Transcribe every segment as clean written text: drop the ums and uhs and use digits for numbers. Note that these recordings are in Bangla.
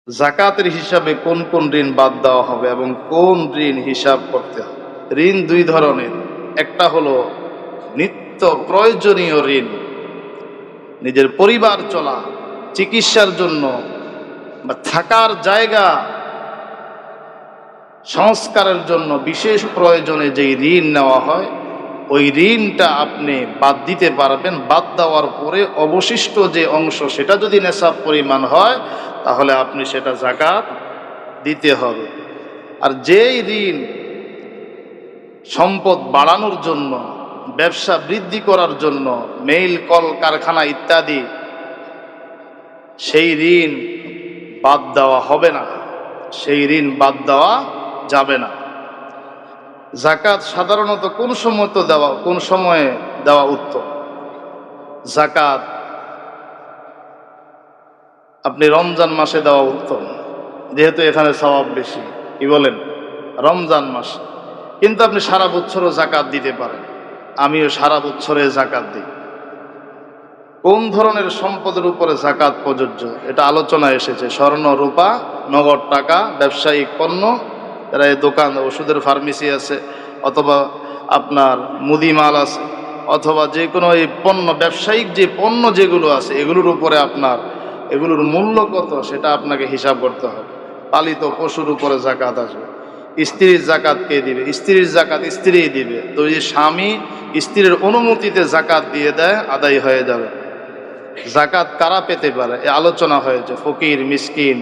জাকাতের হিসাবে কোন কোন ঋণ বাদ দেওয়া হবে এবং কোন ঋণ হিসাব করতে হবে? ঋণ দুই ধরনের। একটা হলো নিত্য প্রয়োজনীয় ঋণ, নিজের পরিবার চলা, চিকিৎসার জন্য বা থাকার জায়গা সংস্কারের জন্য বিশেষ প্রয়োজনে যেই ঋণ নেওয়া হয়, ওই ঋণটা আপনি বাদ দিতে পারবেন। বাদ দেওয়ার পরে অবশিষ্ট যে অংশ, সেটা যদি নেশাব পরিমাণ হয়, তাহলে আপনি সেটা যাকাত দিতে হবে। আর যেই ঋণ সম্পদ বাড়ানোর জন্য, ব্যবসা বৃদ্ধি করার জন্য, মেইল কল কারখানা ইত্যাদি, সেই ঋণ বাদ দেওয়া হবে না, সেই ঋণ বাদ দেওয়া যাবে না। যাকাত সাধারণত কোন সময়ে দেওয়া উত্তম? যাকাত আপনি রমজান মাসে দেওয়া উত্তম, যেহেতু এখানে সওয়াব বেশি। কি বলেন? রমজান মাস। কিন্তু আপনি সারা বছরও যাকাত দিতে পারেন। আমিও সারা বছরে যাকাত দিই। কোন ধরনের সম্পদের উপরে যাকাত প্রযোজ্য, এটা আলোচনা এসেছে। স্বর্ণ, রূপা, নগদ টাকা, ব্যবসায়িক পণ্য, এরা এই দোকান, ওষুধের ফার্মেসি আছে, অথবা আপনার মুদি মাল আছে, অথবা যে কোনো এই পণ্য, ব্যবসায়িক যে পণ্য যেগুলো আছে, এগুলোর উপরে আপনার এগুলোর মূল্য কত সেটা আপনাকে হিসাব করতে হবে। পালিত পশুর উপরে যাকাত আসবে। স্ত্রীর যাকাত কে দিবে? স্ত্রীর যাকাত স্ত্রীই দিবে। তো এই স্বামী স্ত্রীর অনুমতিতে যাকাত দিয়ে দেয়, আদায় হয়ে যাবে। যাকাত কারা পেতে পারে এ আলোচনা হয়েছে। ফকির, মিসকিন,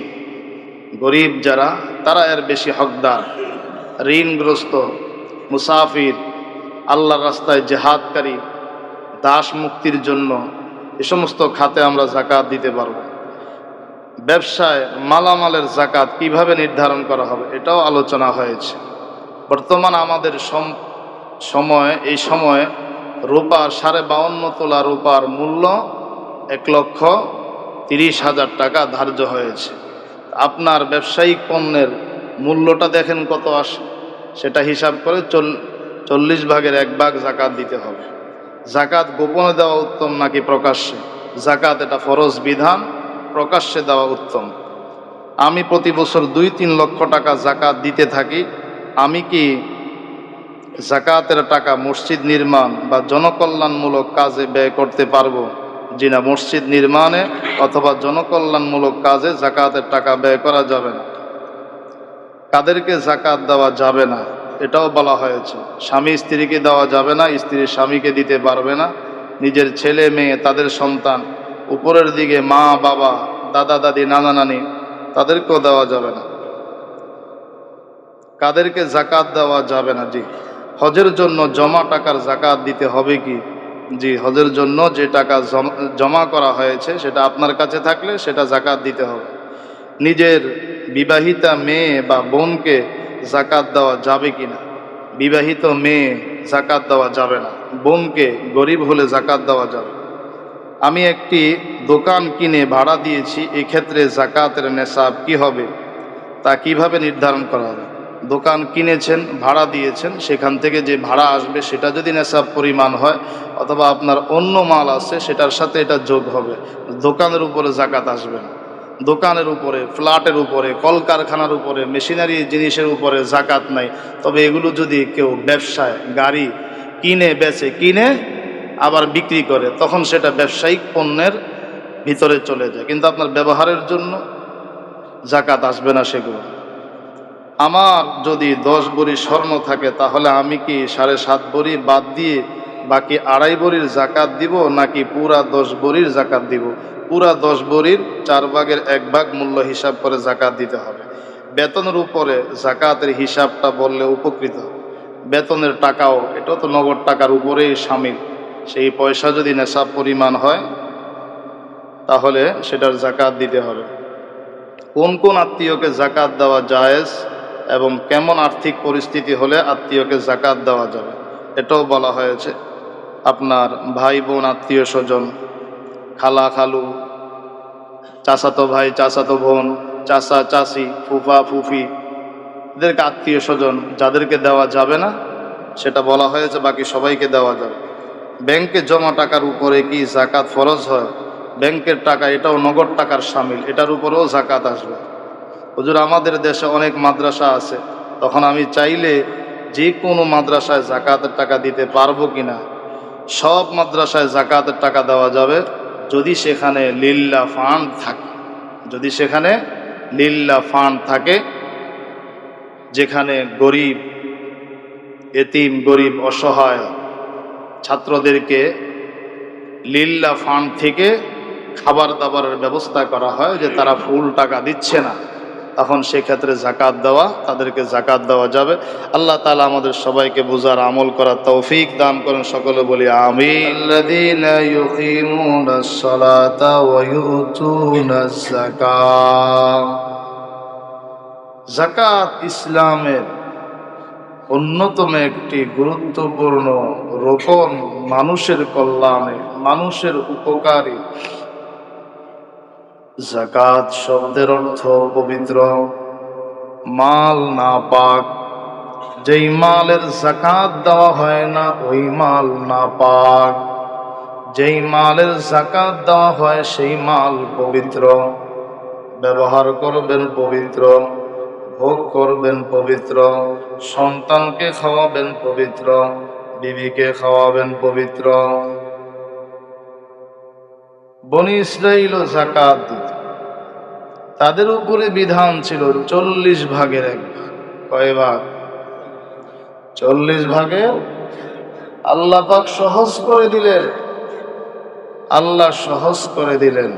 গরিব যারা, তারা এর বেশি হকদার। ঋণগ্রস্ত, মুসাফির, আল্লাহর রাস্তায় জেহাদকারী, দাস মুক্তির জন্য, এ সমস্ত খাতে আমরা যাকাত দিতে পারবো। ব্যবসায় মালামালের যাকাত কিভাবে নির্ধারণ করা হবে, এটাও আলোচনা হয়েছে। বর্তমান আমাদের এই সময়ে রূপার 52.5 তোলা রূপার মূল্য 1,30,000 টাকা ধার্য হয়েছে। আপনার ব্যবসায়িক পণ্যের মূল্যটা দেখেন কত আসে, সেটা হিসাব করে 40 ভাগের 1 ভাগ যাকাত দিতে হবে। যাকাত গোপনে দেওয়া উত্তম নাকি প্রকাশ্যে? যাকাত এটা ফরজ বিধান, প্রকাশ্যে দেওয়া উত্তম। আমি প্রতি বছর 2-3 লক্ষ টাকা যাকাত দিতে থাকি। আমি কি যাকাতের টাকা মসজিদ নির্মাণ বা জনকল্যাণমূলক কাজে ব্যয় করতে পারবো? জি না, মসজিদ নির্মাণে অথবা জনকল্যাণমূলক কাজে যাকাতের টাকা ব্যয় করা যাবে না। কাদেরকে যাকাত দেওয়া যাবে না এটাও বলা হয়েছে। স্বামী স্ত্রীকে দেওয়া যাবে না, স্ত্রী স্বামীকে দিতে পারবে না, নিজের ছেলে মেয়ে, তাদের সন্তান, উপরের দিকে মা বাবা, দাদা দাদি, নানা নানি, তাদেরকেও দেওয়া যাবে না। কাদেরকে যাকাত দেওয়া যাবে না? জি, হজের জন্য জমা টাকার যাকাত দিতে হবে কি? জি, হজের জন্য যে টাকা জমা করা হয়েছে সেটা আপনার কাছে থাকলে সেটা যাকাত দিতে হবে। নিজের বিবাহিতা মেয়ে বা বোনকে যাকাত দেওয়া যাবে কিনা? বিবাহিত মেয়ে যাকাত দেওয়া যাবে না। বোনকে, গরিব হলে যাকাত দেওয়া যাবে। আমি একটি দোকান কিনে ভাড়া দিয়েছি, এক্ষেত্রে যাকাতের নেশাব কি হবে, তা কিভাবে নির্ধারণ করা হবে? দোকান কিনেছেন, ভাড়া দিয়েছেন, সেখান থেকে যে ভাড়া আসবে সেটা যদি নেশাব পরিমাণ হয়, অথবা আপনার অন্য মাল আছে সেটার সাথে এটা যোগ হবে, দোকানের উপরে যাকাত আসবে না। দোকানের উপরে, ফ্ল্যাটের উপরে, কলকারখানার উপরে, মেশিনারি জিনিসের উপরে যাকাত নাই। তবে এগুলো যদি কেউ ব্যবসায়, গাড়ি কিনে বেচে, কিনে আবার বিক্রি করে, তখন সেটা ব্যবসায়িক পণ্যের ভিতরে চলে যায়, কিন্তু আপনার ব্যবহারের জন্য যাকাত আসবে না সেগুলো। আমার যদি 10 ভরি স্বর্ণ থাকে, তাহলে আমি কি 7.5 ভরি বাদ দিয়ে বাকি 2.5 ভরির যাকাত দিব, নাকি পুরা 10 ভরির যাকাত দিব? পুরা 10 ভরির 4 ভাগের 1 ভাগ মূল্য হিসাব করে যাকাত দিতে হবে। বেতনের উপরে যাকাতের হিসাবটা বললে উপকৃত। বেতনের টাকাও, এটাও তো নগদ টাকার উপরেই শামিল। সেই পয়সা যদি নেশাব পরিমাণ হয়, তাহলে সেটার যাকাত দিতে হবে। কোন কোন আত্মীয়কে যাকাত দেওয়া জায়েজ এবং কেমন আর্থিক পরিস্থিতি হলে আত্মীয়কে যাকাত দেওয়া যাবে, এটাও বলা হয়েছে। আপনার ভাই বোন, আত্মীয় স্বজন, খালা খালু, চাচাতো ভাই, চাচাতো বোন, চাচা চাচি, ফুফা ফুফি, এদেরকে আত্মীয় স্বজন যাদেরকে দেওয়া যাবে না সেটা বলা হয়েছে, বাকি সবাইকে দেওয়া যাবে। ব্যাংকে জমা টাকার উপরে কি যাকাত ফরজ হয়? ব্যাংকের টাকা, এটাও নগদ টাকার শামিল, এটার উপরেও যাকাত আসবে। হুজুর আমাদের দেশে অনেক মাদ্রাসা আছে, তখন আমি চাইলে যে কোনো মাদ্রাসায় যাকাতের টাকা দিতে পারবো কিনা? সব মাদ্রাসায় যাকাতের টাকা দেওয়া যাবে যদি সেখানে লিল্লাহ ফান্ড থাকে, যদি সেখানে লিল্লাহ ফান্ড থাকে, যেখানে গরিব এতিম গরিব অসহায় ছাত্রদেরকে লিল্লাহ ফান্ড থেকে খাবার দাবারের ব্যবস্থা করা হয়, যে তারা ফুল টাকা দিচ্ছে না, তখন সেক্ষেত্রে যাকাত দেওয়া, তাদেরকে যাকাত দেওয়া যাবে। আল্লাহ তাআলা আমাদের সবাইকে বুঝার আমল করার তৌফিক দান করেন, সকলে বলি আমিন। আল্লাযীনা ইউকিমুনাস সালাতা ওয়া ইউতুনাজ যাকাত। যাকাত ইসলামের অন্যতম একটি গুরুত্বপূর্ণ রোকন, মানুষের কল্যাণে, মানুষের উপকারী। যাকাত শব্দের অর্থ পবিত্র মাল, নাপাক। যেই মালের যাকাত দেওয়া হয় না ওই মাল নাপাক, যেই মালের যাকাত দেওয়া হয় সেই মাল পবিত্র। ব্যবহার করবেন পবিত্র, ভোগ করবেন পবিত্র, সন্তানকে খাওয়াবেন পবিত্র, বিবিকে খাওয়াবেন পবিত্র। বনি ইসরাঈলও যাকাত দিত, তাদের উপরে বিধান ছিল 40 ভাগের 1 ভাগ। কয় ভাগ? 40 ভাগের। আল্লাহ পাক সহজ করে দিলেন, আল্লাহ সহজ করে দিলেন।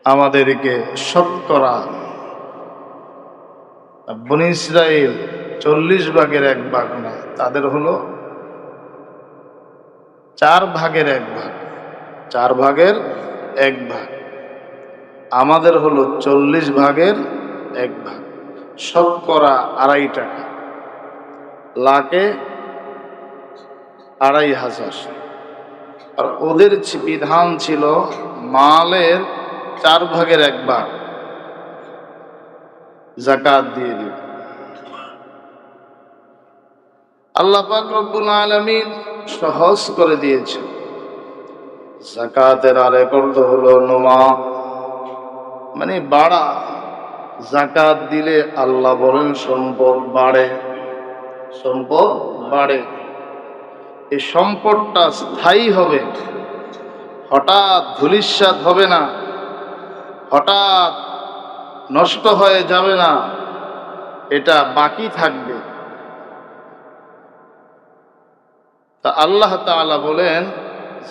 আমাদেরকে শতকরা বনি ইসরাঈল 40 ভাগের 1 ভাগ না, তাদের হলো 4 ভাগের 1 ভাগ। 4 ভাগের 1 ভাগ। আমাদের হলো 40 ভাগের 1 ভাগ। শতকরা 2.5 টাকা, লাখে 2,500। আর ওদের বিধান ছিল মালের 4 ভাগের 1 ভাগ যাকাত দিয়ে দিবে। আল্লাহ পাক রব্বুল আলামিন সহজ করে দিয়েছে। যাকাতের আরেক অর্থ হলো নুমা, মানে বাড়া। যাকাত দিলে আল্লাহ বলেন সম্পদ বাড়ে, সম্পদ বাড়ে। এই সম্পদটা স্থায়ী হবে, হঠাৎ ধূলিসাৎ হবে না, হঠাৎ নষ্ট হয়ে যাবে না, এটা বাকি থাকবে। তা আল্লাহ তাআলা বলেন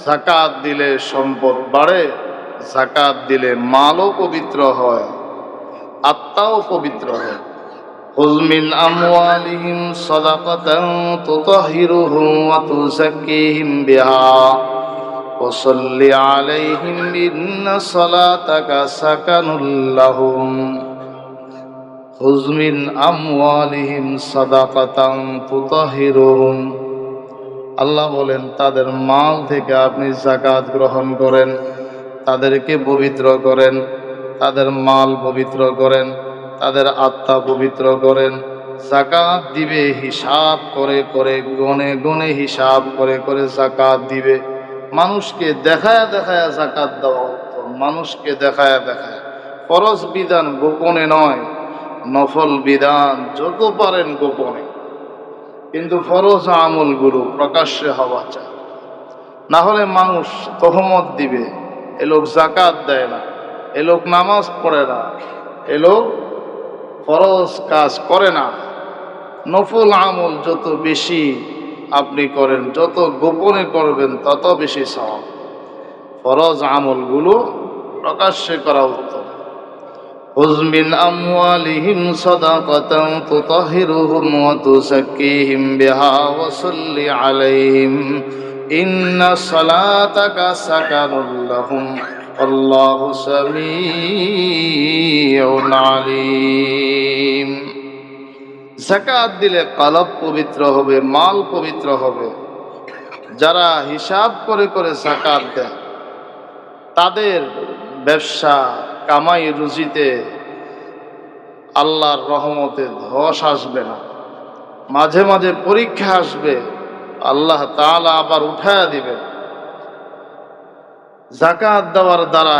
যাকাত দিলে সম্পদ বাড়ে, যাকাত দিলে মালও পবিত্র হয়, আত্মাও পবিত্র হয়। খুয মিন আমওয়ালিহিম সাদাকাতান তুতাহহিরুহুম ওয়া তুযাক্কিহিম বিহা ওয়া সাল্লি আলাইহিম ইন্না সালাতাকা সাকানুল লাহুম। খুয মিন আমওয়ালিহিম সাদাকাতান তুতাহহিরুহুম, আল্লাহ বলেন তাদের মাল থেকে আপনি যাকাত গ্রহণ করেন, তাদেরকে পবিত্র করেন, তাদের মাল পবিত্র করেন, তাদের আত্মা পবিত্র করেন। যাকাত দিবে হিসাব করে করে, গনে গনে হিসাব করে করে যাকাত দিবে। মানুষকে দেখায়া দেখায়া যাকাত দেওয়া উত্তম, মানুষকে দেখায়া দেখায়া। ফরজ বিধান গোপনে নয়, নফল বিধান যত পারেন গোপনে, কিন্তু ফরজ আমলগুলো প্রকাশ্যে হওয়া চাই। না হলে মানুষ তহমত দিবে, এ লোক যাকাত দেয় না, এ লোক নামাজ পড়ে না, এ লোক ফরজ কাজ করে না। নফল আমল যত বেশি আপনি করেন, যত গোপনে করবেন তত বেশি সওয়াব। ফরজ আমলগুলো প্রকাশ্যে করা উত্তম। খুয মিন আমওয়ালিহিম সাদাকাতান তুতাহহিরুহুম ওয়া তুযাক্কিহিম বিহা ওয়া সাল্লি আলাইহিম ইন্না সালাতাকা সাকানুল লাহুম আল্লাহু সামিউন আলিম। যাকাত দিলে কলব পবিত্র হবে, মাল পবিত্র হবে। যারা হিসাব করে করে যাকাত দেয় তাদের ব্যবসা কামাই রুজিতে আল্লাহর রহমতে ধস আসবে না। মাঝে মাঝে পরীক্ষা আসবে, আল্লাহ তাআলা আবার উঠায়া দিবেন। যাকাত দেওয়ার দ্বারা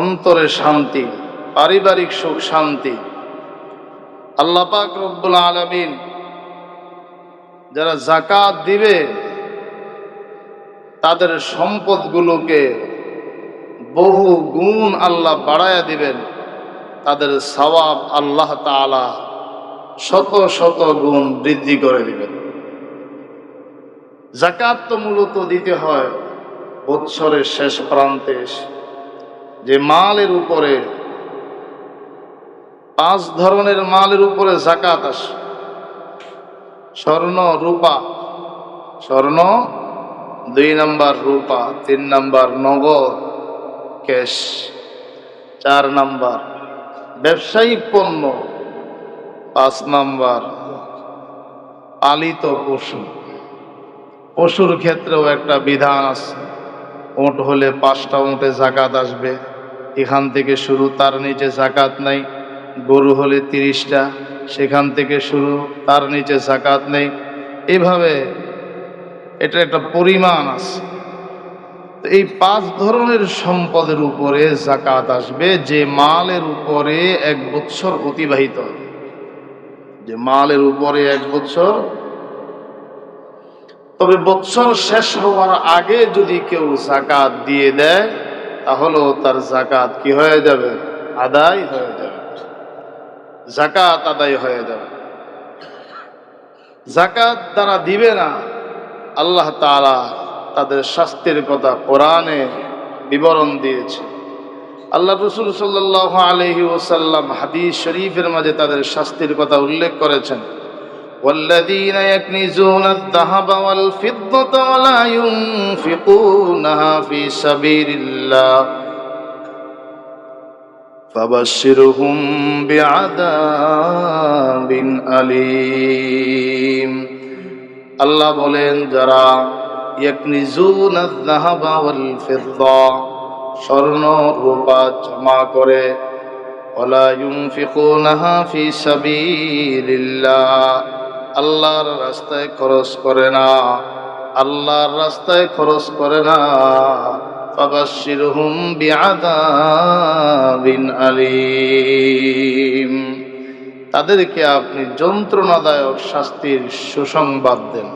অন্তরে শান্তি, পারিবারিক সুখ শান্তি। আল্লাহ পাক রব্বুল আলামিন যারা যাকাত দিবে তাদের সম্পদগুলোকে বহু গুণ আল্লাহ বাড়ায়া দিবেন, তাদের সওয়াব আল্লাহ তাআলা শত শত গুণ বৃদ্ধি করে দিবেন। যাকাত তো মূলত দিতে হয় বৎসরের শেষ প্রান্তে এসে। যে মালের উপরে 5 ধরনের মালের উপরে যাকাত আসে: স্বর্ণ, রূপা। স্বর্ণ 2 নাম্বার, রূপা 3 নাম্বার, নগদ ক্যাশ 4 নাম্বার, ব্যবসায়িক পণ্য 5 নাম্বার, পালিত পশু। পশুর ক্ষেত্রেও একটা বিধান আছে। উট হলে 5টা উটে যাকাত আসবে, এখান থেকে শুরু, তার নিচে যাকাত নাই। গরু হলে 30টা, সেখান থেকে শুরু, তার নিচে যাকাত নেই। এইভাবে এটা একটা পরিমাণ আছে। তো এই 5 ধরনের সম্পদের উপরে যাকাত আসবে যে মালের উপরে 1 বৎসর অতিবাহিত হবে। যে মালের উপরে 1 বৎসর, তবে বৎসর শেষ হওয়ার আগে যদি কেউ যাকাত দিয়ে দেয় তাহলেও তার যাকাত কি হয়ে যাবে? আদায় হয়ে যাবে। যাকাত আদায় হয়ে যাবে। যাকাত যারা দিবে না, আল্লাহ তাআলা তাদের শাস্তির কথা কোরআনে বিবরণ দিয়েছে। আল্লাহ রাসূল সাল্লাল্লাহু আলাইহি ওয়াসাল্লাম হাদিস শরীফের মাঝে তাদের শাস্তির কথা উল্লেখ করেছেন। والذين يكنزون الذهب والفضة ولا ينفقونها في سبيل الله فبشرهم بعذاب أليم। আল্লাহ বলেন, যারা ইয়াকনিজুনা আয-যাহাবা ওয়াল ফিদ্দা, স্বর্ণ রূপা জমা করে, ওয়ালা ইউনফিকুনাহা ফি সাবিলিল্লাহ, আল্লাহর রাস্তায় খরচ করে না, আল্লাহর রাস্তায় খরচ করে না, ফাবাশশিরহুম বিআযাবিন আলীম, তাদেরকে আপনি যন্ত্রণাদায়ক শাস্তির সুসংবাদ দেন।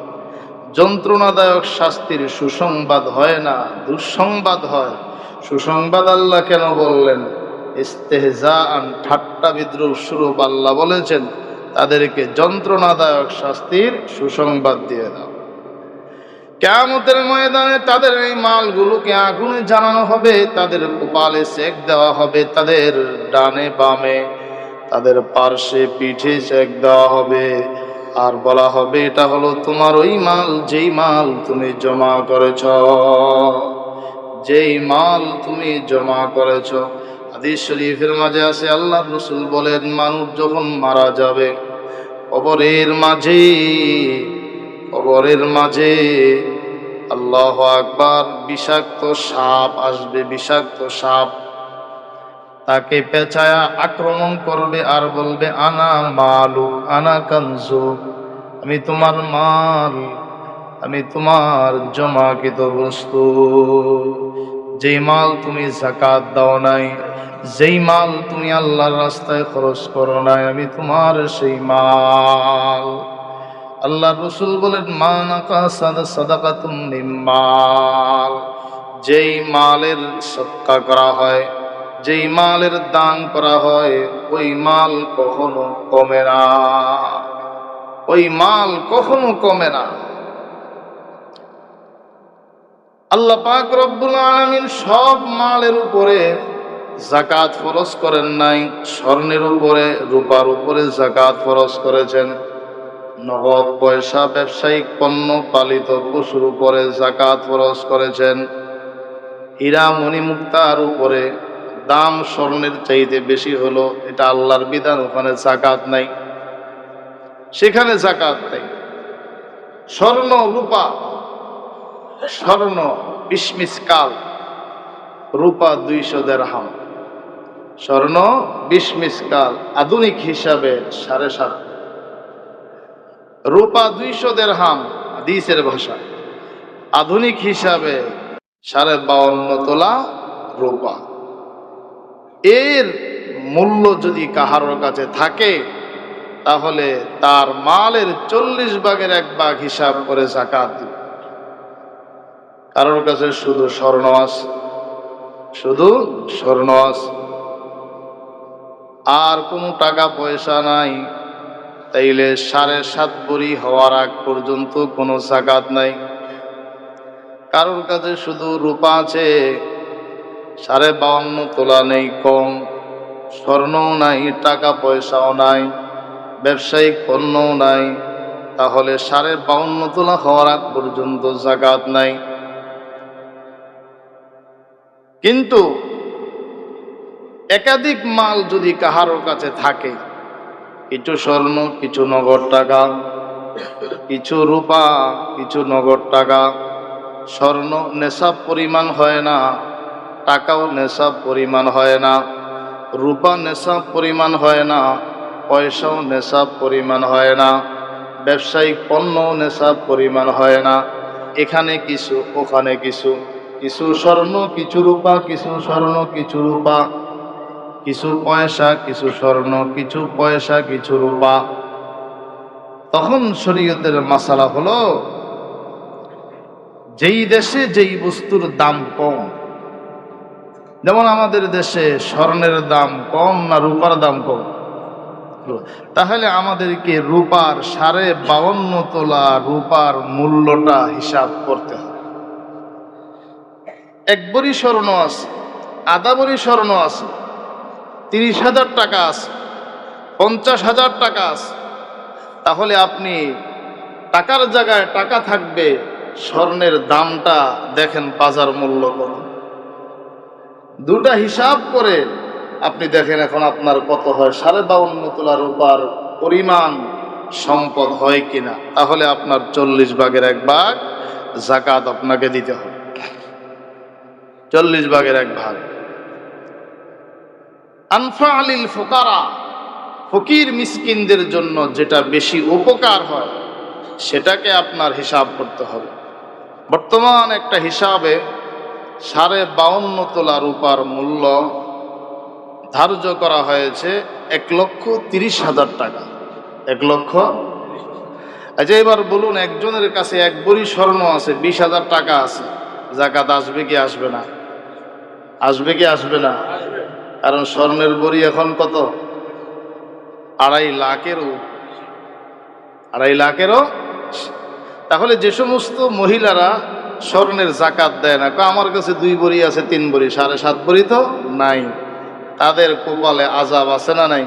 যন্ত্রণাদায়ক শাস্তির সুসংবাদ হয় না, দুঃসংবাদ হয়। সুসংবাদ আল্লাহ কেন বললেন? ইস্তেহজাআন, ঠাট্টা বিদ্রুপ স্বরূপ আল্লাহ বলেছেন তাদেরকে যন্ত্রণাদায়ক শাস্তির সুসংবাদ দিয়ে দাও। কিয়ামতের ময়দানে তাদের এই মালগুলোকে আগুনে জ্বালানো হবে, তাদের কপালে সেক দেওয়া হবে, তাদের ডানে বামে, তাদের পার্শ্বে পিঠে সেক দেওয়া হবে, আর বলা হবে এটা হলো তোমার ওই মাল যেই মাল তুমি জমা করেছ, যেই মাল তুমি জমা করেছ। হাদিস শরীফের মাঝে আছে, আল্লাহর রাসূল বলেন, মানুষ যখন মারা যাবে কবরের মাঝে আল্লাহু আকবার, বিষাক্ত সাপ আসবে, বিষাক্ত সাপ তাকে পেঁচায়া আক্রমণ করবে আর বলবে, আনা মালু আনা কানজু, আমি তোমার মাল, আমি তোমার জমাকৃত বস্তু, যেই মাল তুমি যাকাত দাও নাই, যেই মাল তুমি আল্লাহর রাস্তায় খরচ করো নাই, আমি তোমার সেই মাল। আল্লাহর রাসূল বলেন, মা নাকাসাদ সাদাকাতুম মিন মাল, যেই মালের সদকা করা হয়, যেই মালের দান করা হয়, ওই মাল কখনো কমে না, ওই মাল কখনো কমে না। আল্লাহ পাক রব্বুল আলামিন সব মালের উপরে যাকাত ফরজ করেন নাই। স্বর্ণের উপরে, রূপার উপরে যাকাত ফরজ করেছেন। নগদ পয়সা, ব্যবসায়িক পণ্য, পালিত পশুর উপরে যাকাত ফরজ করেছেন। হীরা মণিমুক্তার উপরে দাম স্বর্ণের চাইতে বেশি হলো, এটা আল্লাহর বিধান, ওখানে যাকাত নাই, সেখানে যাকাত নাই। স্বর্ণ রূপা, স্বর্ণ 20 মিসকাল, রূপা 200 দিরহাম, স্বর্ণ 20 মিসকাল, আধুনিক হিসাবে 7.5, রূপা 200 দিরহাম, হাদিসের ভাষা, আধুনিক হিসাবে 52.5 তোলা রূপা। এর মূল্য যদি কাহারোর কাছে থাকে তাহলে তার মালের 40 ভাগের 1 ভাগ হিসাব করে যাকাত দিবে। কারোর কাছে শুধু স্বর্ণ আছে, শুধু স্বর্ণ আছে, আর কোনো টাকা পয়সা নাই, তাইলে 7.5 ভরি হওয়ার আগ পর্যন্ত কোনো যাকাত নাই। কারোর কাছে শুধু রূপা আছে, 52.5 তোলা নেই কম, স্বর্ণও নাই, টাকা পয়সাও নাই, ব্যবসায়িক পণ্যও নাই, তাহলে 52.5 তোলা হওয়ার আগ পর্যন্ত যাকাত নাই। কিন্তু একাধিক মাল যদি কাহারোর কাছে থাকে, কিছু স্বর্ণ, কিছু নগদ টাকা, কিছু রূপা, কিছু নগদ টাকা, স্বর্ণ নেশাব পরিমাণ হয় না, টাকাও নেশাব পরিমাণ হয় না, রূপা নেশাব পরিমাণ হয় না, পয়সাও নেশাব পরিমাণ হয় না, ব্যবসায়িক পণ্যও নেশাব পরিমাণ হয় না, এখানে কিছু ওখানে কিছু, কিছু স্বর্ণ কিছু রূপা, কিছু স্বর্ণ কিছু রূপা, কিছু পয়সা কিছু স্বর্ণ, কিছু পয়সা কিছু রূপা। তখন শরীয়তের মাসালা হলো, যেই দেশে যেই বস্তুর দাম কম, যেমন আমাদের দেশে স্বর্ণের দাম কম না রূপার দাম কম, তাহলে আমাদেরকে রূপার 52.5 তোলা রূপার মূল্যটা হিসাব করতে হবে। 1 ভরি স্বর্ণ আছে, আধা ভরি স্বর্ণ আছে, 30,000 টাকা আছে, 50,000 টাকা আছে, তাহলে আপনি টাকার জায়গায় টাকা থাকবে, স্বর্ণের দামটা দেখেন বাজার মূল্য কত, দুটা হিসাব করে আপনি দেখেন এখন আপনার কত হয়, 52.5 তোলা রূপার পরিমাণ সম্পদ হয় কিনা, তাহলে আপনার 40 ভাগের 1 ভাগ যাকাত আপনাকে দিতে হবে। 40 ভাগের 1 ভাগ। আনফা লিল ফুকারা, ফকির মিসকিনদের জন্য যেটা বেশি উপকার হয় সেটাকে আপনার হিসাব করতে হবে। বর্তমান একটা হিসাবে 52.5 তোলা রূপার মূল্য ধার্য করা হয়েছে 1,30,000 টাকা। 1 লক্ষ। আচ্ছা এবার বলুন, একজনের কাছে 1 ভরি স্বর্ণ আছে, 20,000 টাকা আছে, যাকাত আসবে কি আসবে না? আসবে কি আসবে না? কারণ স্বর্ণের ভরি এখন কত? 2.5 লাখেরও। 2.5 লাখেরও। তাহলে যে সমস্ত মহিলারা স্বর্ণের যাকাত দেয় না, আমার কাছে 2 ভরি আছে, 3 ভরি, 7.5 ভরি তো নাই, তাদের কপালে আযাব আছে না নাই?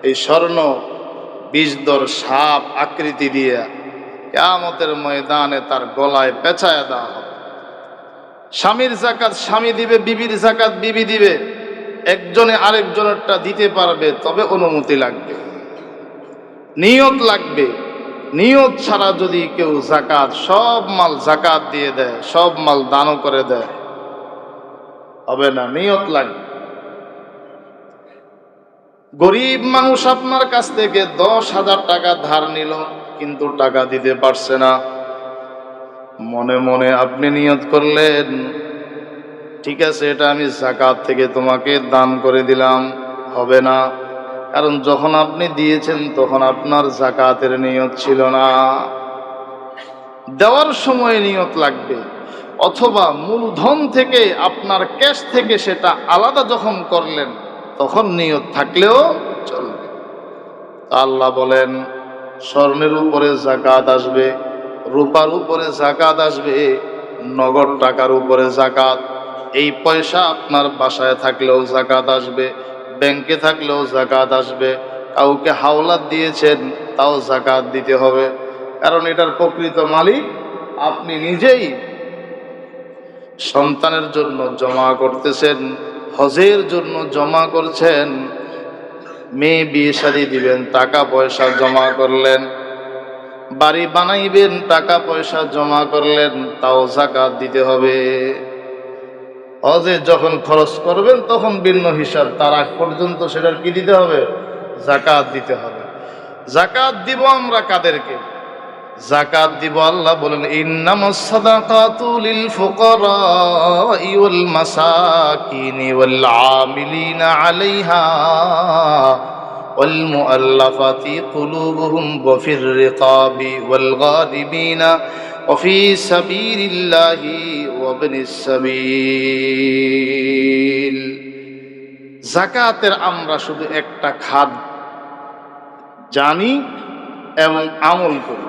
এই স্বর্ণ বিষধর সাপ আকৃতি দিয়ে কিয়ামতের ময়দানে তার গলায় পেঁচায় দেওয়া হবে। স্বামীর যাকাত স্বামী দিবে, বিবির যাকাত বিবি দিবে, একজনে আরেকজনেরটা দিতে পারবে, তবে অনুমতি লাগবে, নিয়ত লাগবে। নিয়ত ছাড়া যদি কেউ যাকাত, সব মাল যাকাত দিয়ে দেয়, সব মাল দানও করে দেয়, হবে না, নিয়ত লাগবে। গরিব মানুষ আপনার কাছ থেকে 10,000 টাকা ধার নিল, কিন্তু টাকা দিতে পারছে না, মনে মনে আপনি নিয়ত করলেন, ঠিক আছে এটা আমি যাকাত থেকে তোমাকে দান করে দিলাম, হবে না, কারণ যখন আপনি দিয়েছেন তখন আপনার যাকাতের নিয়ত ছিল না, দেওয়ার সময় নিয়ত লাগবে। অথবা মূলধন থেকে, আপনার ক্যাশ থেকে সেটা আলাদা যখন করলেন তখন নিয়ত থাকলেও চলবে। আল্লাহ বলেন স্বর্ণের উপরে যাকাত আসবে, রূপার উপরে যাকাত আসবে, নগদ টাকার উপরে যাকাত। এই পয়সা আপনার বাসায় থাকলেও যাকাত আসবে, ব্যাংকে থাকলেও যাকাত আসবে, কাউকে হাওলাত দিয়েছেন তাও যাকাত দিতে হবে, কারণ এটার প্রকৃত মালিক আপনি নিজেই। সন্তানের জন্য জমা করতেছেন, হজের জন্য জমা করছেন, মেয়ে বিয়ে শাদী দিবেন, টাকা পয়সা জমা করলেন, বাড়ি বানাইবেন, টাকা পয়সা জমা করলেন, তাও যাকাত দিতে হবে। হজে যখন খরচ করবেন তখন ভিন্ন হিসাব, তার আগ পর্যন্ত সেটার কি দিতে হবে? যাকাত দিতে হবে। যাকাত দিব আমরা কাদেরকে? যাকাত দিব। আল্লাহ বলেন ইন্নামাস সাদাকাতু লিল ফুকারাই ওয়াল মাসাকিনি ওয়াল আমিলিনা আলাইহা ওয়াল মুআল্লাফাতি কুলুবুহুম ওয়া ফির রিকাবি ওয়াল গারিবিনা ওয়া ফি সাবিলিল্লাহি ওয়া ইবনিস সাবিল। যাকাতের আমরা শুধু একটা খাত জানি এবং আমল করি।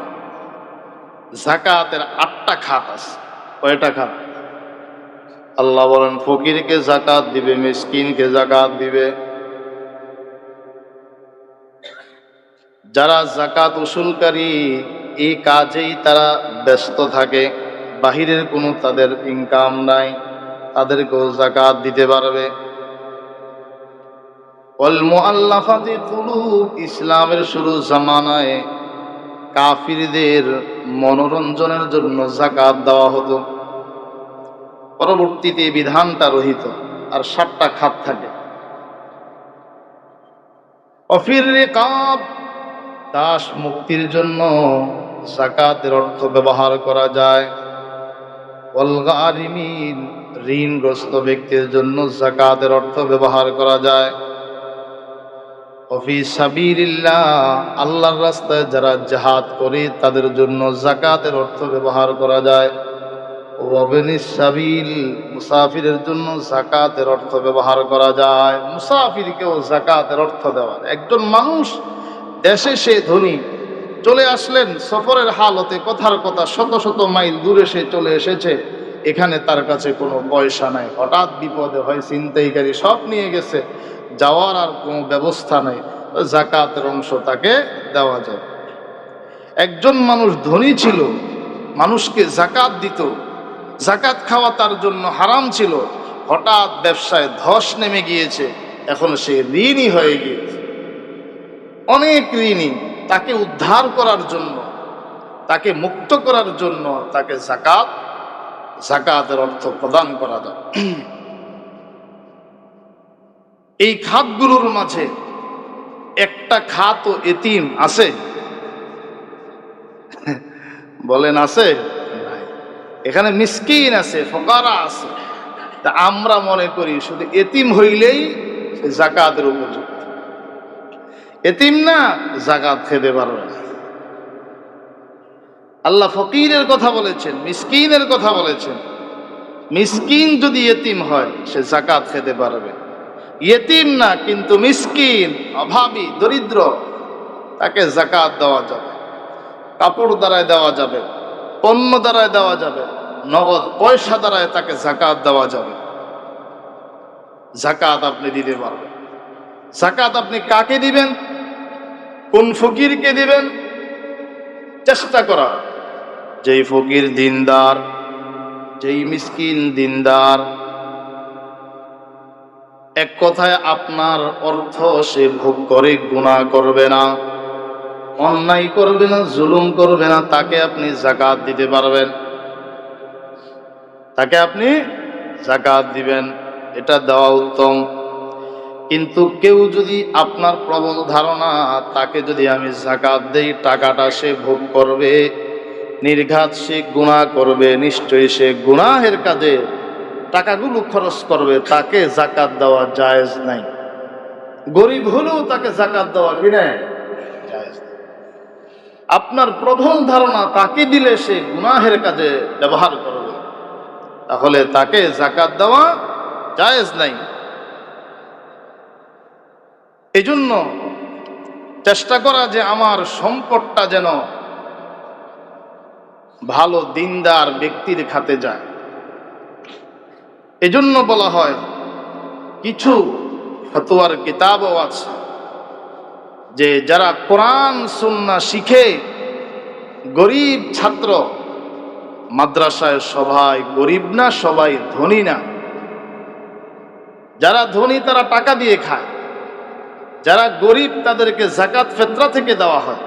যাকাতের 8টা খাত আছে। কয়টা খাত? আল্লাহ বলেন ফকিরকে যাকাত দিবে, মিসকিনকে যাকাত দিবে। যারা যাকাত উসুলকারী এই কাজেই তারা ব্যস্ত থাকে, বাহিরের কোনো তাদের ইনকাম নাই, তাদেরকেও যাকাত দিতে পারবে। ওয়াল মুআল্লাফাতি কুলুব, ইসলামের শুরু জামানায় কাফিরদের মনোরঞ্জনের জন্য যাকাত দেওয়া হতো। পরবর্তীতে বিধানটা রহিত আর 7টা খাত থাকে। অফির রিকাব, দাস মুক্তির জন্য যাকাতের অর্থ ব্যবহার করা যায়। ওয়াল গারিমিন, ঋণগ্রস্ত ব্যক্তির জন্য যাকাতের অর্থ ব্যবহার করা যায়। ওফি সাবিলিল্লাহ, আল্লাহর রাস্তায় যারা জিহাদ করে তাদের জন্য যাকাতের অর্থ ব্যবহার করা যায়। ওয়াবনিস সাবিল, মুসাফিরের জন্য যাকাতের অর্থ ব্যবহার করা যায়। মুসাফিরকেও যাকাতের অর্থ দেওয়া যায়। একজন মানুষ দেশে সে ধনী, চলে আসলেন সফরের হালতে, কথার কথা শত শত মাইল দূরে সে চলে এসেছে, এখানে তার কাছে কোনো পয়সা নাই, হঠাৎ বিপদে হয় ছিনতাইকারী সব নিয়ে গেছে, যাওয়ার আর কোনো ব্যবস্থা নেই, যাকাতের অংশ তাকে দেওয়া যায়। একজন মানুষ ধনী ছিল, মানুষকে যাকাত দিত, যাকাত খাওয়া তার জন্য হারাম ছিল, হঠাৎ ব্যবসায় ধস নেমে গিয়েছে, এখন সে ঋণী হয়ে গিয়েছে, অনেক ঋণী। তাকে উদ্ধার করার জন্য, তাকে মুক্ত করার জন্য তাকে যাকাতের অর্থ প্রদান করা যায়। এই খাতগুলোর মাঝে একটা খাত ও এতিম আছে, বলেন আছে? এখানে মিসকিন আছে, ফকারা আছে। তা আমরা মনে করি শুধু এতিম হইলেই যাকাতের উপযুক্ত। এতিম না, যাকাত খেতে পারবে না। আল্লাহ ফকিরের কথা বলেছেন, মিসকিনের কথা বলেছেন। মিসকিন যদি এতিম হয় সে যাকাত খেতে পারবে। ইয়েতিম না কিন্তু মিসকিন, অভাবী, দরিদ্র, তাকে যাকাত দেওয়া যাবে। কাপড় দ্বারায় দেওয়া যাবে, পণ্য দ্বারায় দেওয়া যাবে, নগদ পয়সা দ্বারায় তাকে যাকাত দেওয়া যাবে। যাকাত আপনি দিতে পারবেন। যাকাত আপনি কাকে দিবেন, কোন ফকিরকে দিবেন? চেষ্টা করা, যেই ফকির দিনদার, যেই মিসকিন দিনদার, এক কথায় আপনার অর্থ সে ভোগ করে গুনাহ করবে না, অন্যায় করবে না, জুলুম করবে না, তাকে আপনি যাকাত দিতে পারবেন, তাকে আপনি যাকাত দিবেন, এটা দেওয়া উত্তম। কিন্তু কেউ যদি আপনার প্রবল ধারণা তাকে যদি আমি যাকাত দেই টাকাটা সে ভোগ করবে, নির্ঘাত সে গুনাহ করবে, নিশ্চয়ই সে গুনাহের কাজে টাকাগুলো খরচ করবে, তাকে যাকাত দেওয়া জায়েজ নাই। গরিব হলেও তাকে যাকাত দেওয়া কি না জায়েজ। আপনার প্রবল ধারণা তাকে দিলে সে গুনাহের কাজে ব্যবহার করবে, তাহলে তাকে যাকাত দেওয়া জায়েজ নাই। এজন্য চেষ্টা করা যে আমার সম্পদটা যেন ভালো দিনদার ব্যক্তির খাতে যায়। এজন্য বলা হয়, কিছু ফতোয়ার কিতাবও আছে যে যারা কোরআন সুন্নাহ শিখে, গরিব ছাত্র, মাদ্রাসায় সবাই গরিব না, সবাই ধনী না। যারা ধনী তারা টাকা দিয়ে খায়, যারা গরিব তাদেরকে যাকাত ফিতরা থেকে দেওয়া হয়।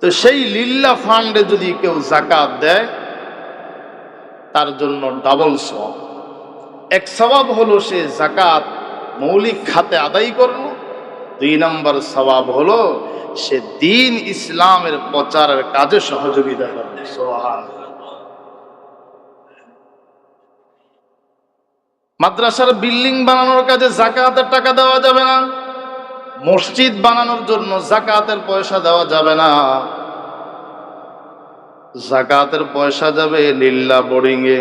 তো সেই লিল্লাহ ফান্ডে যদি কেউ যাকাত দেয় তার জন্য ডাবল সওয়াব। এক সওয়াব হলো সে যাকাত মৌলিক খাতে আদায় করলো, দুই নম্বর সওয়াব হলো সে দ্বীন ইসলামের প্রচারের কাজে সহযোগিতা করবে। সুবহানাল্লাহ। মাদ্রাসার বিল্ডিং বানানোর কাজে যাকাতের টাকা দেওয়া যাবে না, মসজিদ বানানোর জন্য যাকাতের পয়সা দেওয়া যাবে না। যাকাতের পয়সা যাবে লিল্লাহ বোর্ডিং এ,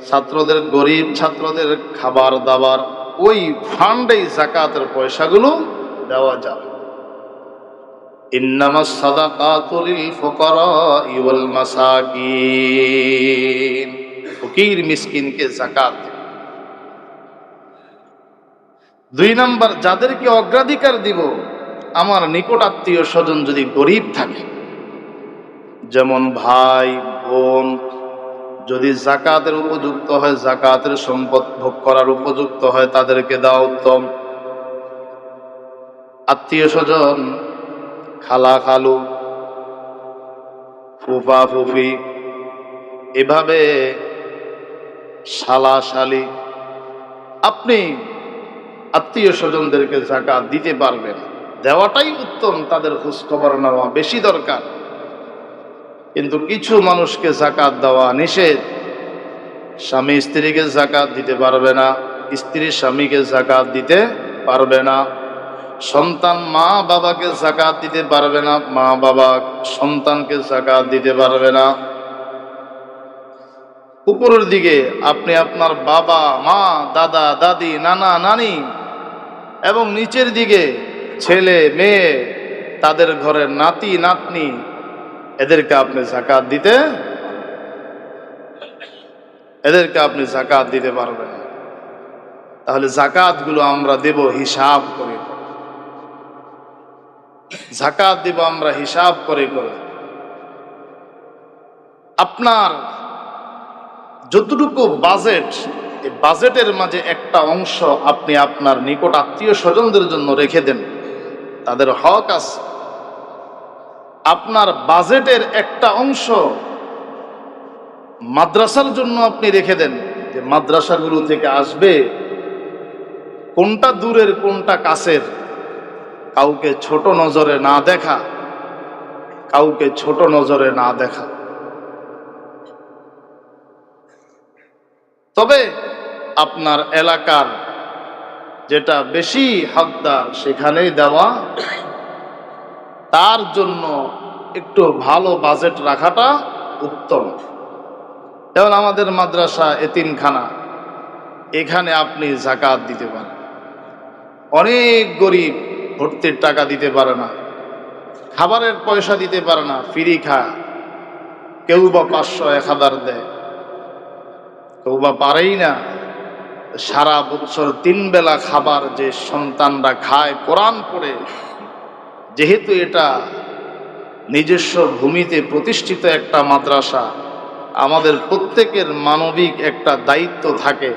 ছাত্রদের, গরিব ছাত্রদের খাবার দাবার, ওই ফান্ডেই যাকাতের পয়সাগুলো দেওয়া যাবে। ইন্নামাস সাদাকাতু লিল ফুকারাই ওয়াল মাসাকিন, ফকির মিসকিনকে যাকাত। দুই নাম্বার, যাদেরকে অগ্রাধিকার দিব, আমার নিকট আত্মীয় স্বজন যদি গরিব থাকে, যেমন ভাই বোন, যদি যাকাতের উপযুক্ত হয়, যাকাতের সম্পদ ভোগ করার উপযুক্ত হয়, তাদেরকে দেওয়া উত্তম। আত্মীয় স্বজন, খালা খালু, ফুফা ফুফি, এভাবে শালা শালি, আপনি আত্মীয় স্বজনদেরকে যাকাত দিতে পারবেন, দেওয়াটাই উত্তম। তাদের খোঁজ খবর নেওয়া বেশি দরকার। কিন্তু কিছু মানুষকে যাকাত দেওয়া নিষেধ। স্বামী স্ত্রীকে যাকাত দিতে পারবে না, স্ত্রী স্বামীকে যাকাত দিতে পারবে না, সন্তান মা বাবাকে যাকাত দিতে পারবে না, মা বাবা সন্তানকে যাকাত দিতে পারবে না। উপরের দিকে আপনি আপনার বাবা মা, দাদা দাদি, নানা নানি, এবং নিচের দিকে ছেলে মেয়ে, তাদের ঘরের নাতি নাতনি, এদেরকে আপনি যাকাত দিতে পারবেন। তাহলে যাকাত গুলো আমরা দেব হিসাব করে, যাকাত দেব আমরা হিসাব করে করে। আপনার যতটুকু বাজেট, এই বাজেটের মাঝে একটা অংশ আপনি আপনার নিকট আত্মীয় স্বজনদের জন্য রেখে দেন, তাদের হক আছে। আপনার বাজেটের একটা অংশ মাদ্রাসার জন্য আপনি রেখে দেন, যে মাদ্রাসাগুলো থেকে আসবে, কোনটা দূরের কোনটা কাছের, কাউকে ছোট নজরে না দেখা, কাউকে ছোট নজরে না দেখা। তবে আপনার এলাকার যেটা বেশি হকদার সেখানেই দেওয়া, তার জন্য একটু ভালো বাজেট রাখাটা উত্তম। যেমন আমাদের মাদ্রাসা এতিমখানা, এখানে আপনি যাকাত দিতে পারেন। অনেক গরিব ভর্তির টাকা দিতে পারে না, খাবারের পয়সা দিতে পারে না, ফ্রি খায়, কেউ বা 500-1000 দেয়, কেউ বা পারেই না। সারা বছর 3 বেলা খাবার যে সন্তানরা খায় কোরআন পড়ে, যেহেতু এটা নিজস্ব ভূমিতে প্রতিষ্ঠিত একটা মাদ্রাসা, আমাদের প্রত্যেকের মানবিক একটা দায়িত্ব থাকে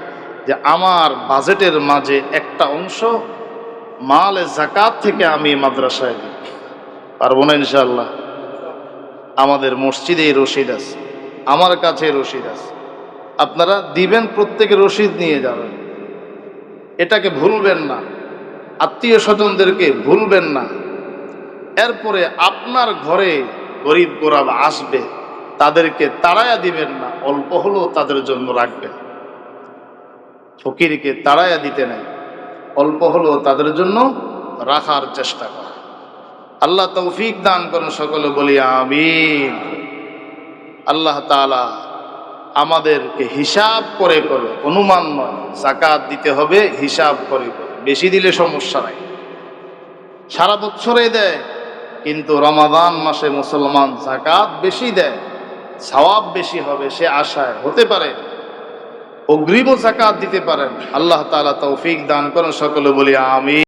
যে আমার বাজেটের মাঝে একটা অংশ মালে যাকাত থেকে আমি মাদ্রাসায় দিই। পারবো না ইনশাআল্লাহ? আমাদের মসজিদে রশিদ আছে, আমার কাছে রশিদ আছে, আপনারা দিবেন, প্রত্যেকে রশিদ নিয়ে যাবেন। এটাকে ভুলবেন না, আত্মীয় স্বজনদেরকে ভুলবেন না। এরপরে আপনার ঘরে গরিব গোরাব আসবে, তাদেরকে তাড়াইয়া দিবেন না, অল্প হলেও তাদের জন্য রাখবেন। ফকিরকে তাড়াইয়া দিতে নাই, অল্প হলেও তাদের জন্য রাখার চেষ্টা করেন। আল্লাহ তৌফিক দান করেন, সকলে বলি আমিন। আল্লাহ তাআলা আমাদেরকে হিসাব করে করে, অনুমান নয়, যাকাত দিতে হবে হিসাব করে করে। বেশি দিলে সমস্যা নাই, সারা বছরে দেয়, কিন্তু রমাদান মাসে মুসলমান যাকাত বেশি দেয়, সওয়াব বেশি হবে সে আশায় হতে পারে অগ্রিম যাকাত দিতে পারেন। আল্লাহ তাআলা তৌফিক দান করেন, সকলে বলি আমিন।